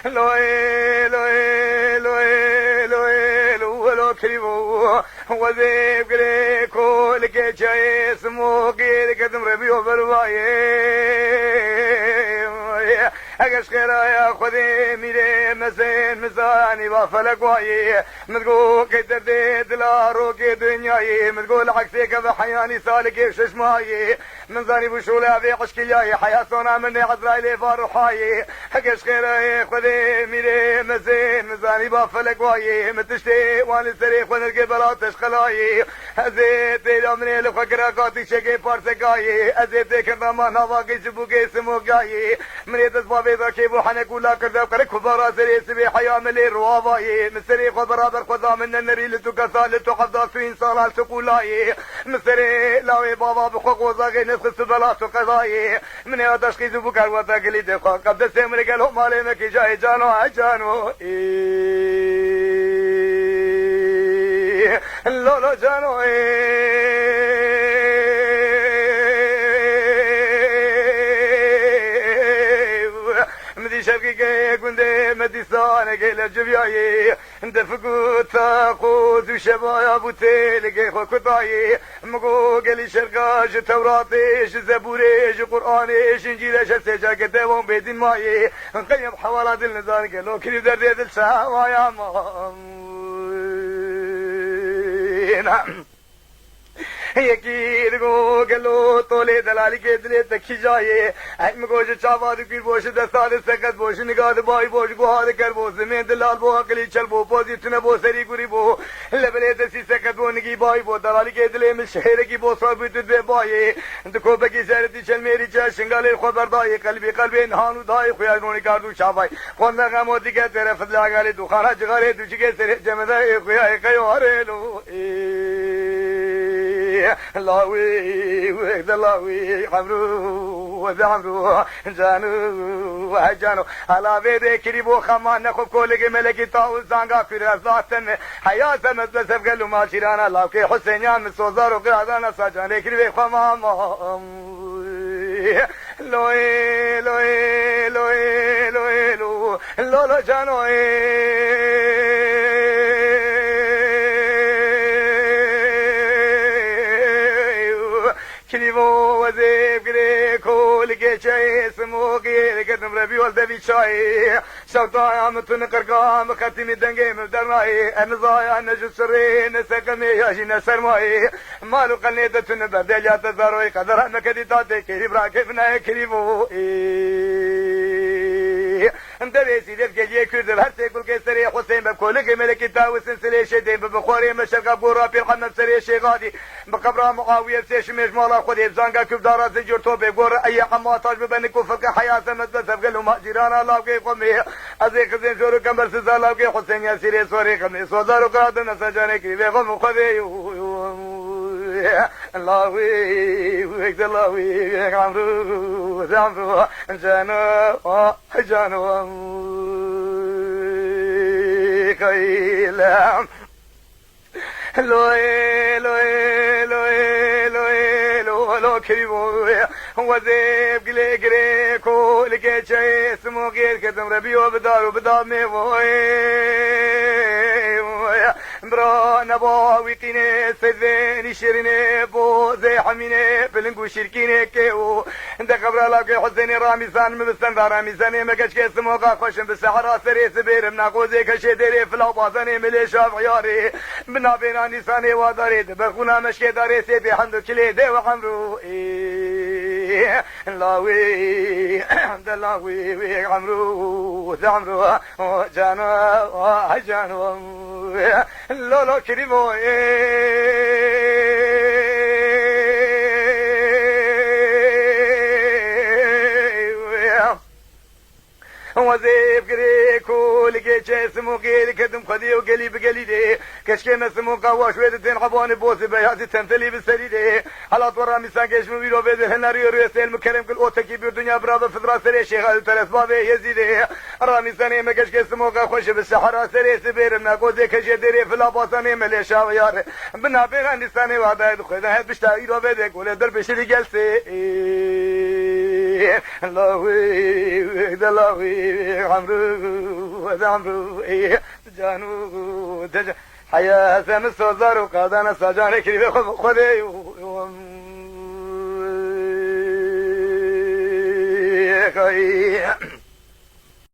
لوي لوي لوي لوي لو كريمو وذيب كريكو لكي جاي سمو قيل كدم ربيو برواي اگش خيرا يا خذي ميري مزين مزاني وفلك واي متقول كدر دي دلارو كي دنياي متقول عكسيك بحياني سالك ششماي من زاني بشولة في عشكياي حياتنا مني عزرايلي فاروحاي اگش خيرا يا خذي ميري مزين مزاني وفلك واي متشتي واني سريخ ونرقي بلاتش خلاي ازيت الامني لفقرا قاتي شكي بارسكاي ازيت كنما نواقي جبوكي سموكاي مني تسباب إذا كيبو حنقول لك ذا قرك خبرا سري سبي حياة ملي رواضاي مسري خبرا برخذا من النبي لتكسال لتحفظ في إنسان تقولاي مسري لاوي بابا بخوك وزاقي نسخ سبلا تقضاي من هذا تشخيص بكر وتقلي دخوك قبل سيمري قالوا مالي مكي جاي جانو عجانو لولو جانو شبكي كنت مديسانة قيل جبياي انت فقود تاقوز وشبايا بوتيل قيخو كتاي مقو قلي شرقاش توراتيش زبوريش قرآنيش انجيلش السيجا كتابون بيدين ماي نقيم حوالات النزان قلو كريم درديد الشاوى يا مام يكيد کو گلو تولے دلالی کے دلے تکھی جائے ایم گوش چاواد کی بوش دستال سکت بوش نگاد بائی بوش گوہاد کر بو زمین دلال بو عقلی چل بو پوزیشن بو سری گری بو لبلے دسی سکت بو نگی بائی بو دلالی کے دلے میں شہر کی بو ثابت دے بائی دکو بکی زیرتی چل میری چا شنگالے خبر دای قلبی قلبی نہانو دای خویا نونی کاردو شابای خوندا غمودی کے تیرے فضلا گالے دخانا جگارے دجگے سرے جمدا خویا کيو ہرلو لاوي لاوي عمرو وذعمرو جانو وحجانو على بيدي كريبو خمان نخوف كولك ملكي طاو زانقا في رزاتن حياة مزلسف قالوا ما شيرانا لاوكي حسينيان من صوزار وقرادانا ساجاني كريبي خمام لوي لوي لوي لوي لو لولو جانو كليفو وزيب كريكو لكي شاي سموكي لكتم ربي والدبي شاي شوطايا متن قرقام ختمي دنگي مبدرناي انزايا نجو سرين سكمي ياشي نسرماي مالو قلنيدة تن بدليا تزاروي قدر مكدي تاتي كريب راكفنا كليفو اندري سيدف جيجي كرد هر سيكل كسري حسين بكولك ملكي تاو سلسلة شدين ببخوري مشرقا بورا في الحمد سري شيغادي بقبرا معاوية سيش مجمالا خدي بزانقا كبدارا زجور توبي بورا اي حماتاج ببنكو فلك حياة مدبسف قلو ما جيرانا لاوكي قمي ازي خزين شورو كمبر سزا لاوكي حسين يا سيري سوري قمي سوزارو قرادنا سجاني كريبي غمو خذي اللهوي ويك اللهوي عمرو عمرو جانو جانو كيلام لوي لوي لوي لوي لو كريمو وزيب قلي قريكو لكي شاي اسمو غير كدم ربيو بدارو بدامي برا نبا ويقيني سيديني شيريني بو زي حميني بلنقو شركيني كيو انت قبر لاقي حسيني راميزان مبستن دا راميزاني مكش كي سموقا خوشن بالسحرة سري سبير مناقو زي كشي ديري فلاو بازاني ملي شاف عياري بنا بينا نيساني واداري دبخونا مشكي داري سيبي حمدو كلي دي وحمرو لاوي عند لاوي وي عمرو عمرو جانو جانو لولو كريمو وزيب قريكو لقي جسمو قيل كدم خدي وقلي بقلي دي كشكي مسمو قواش ويدتين حباني بوسي بيهاتي تمثلي بالسري دي على طورا ميسان كيش مبيرو بيدي هناري ريسين مكرم كل اوتكي بيردنيا برابا فدرا سري شيخ ثلاث بابي يزيدي راميساني ما كشكي سمو قاخوش بالسحرة سري سبير مناقو زي كشي ديري فلا باساني مليشا ويار بنا بيغان نساني وادا يدخل هاد بشتاقيرو بيدي قولي در بشري جلسي الله دلاوي عمرو عمرو جانو حياة مستوزر وقادنا سجاني كريم خذي خي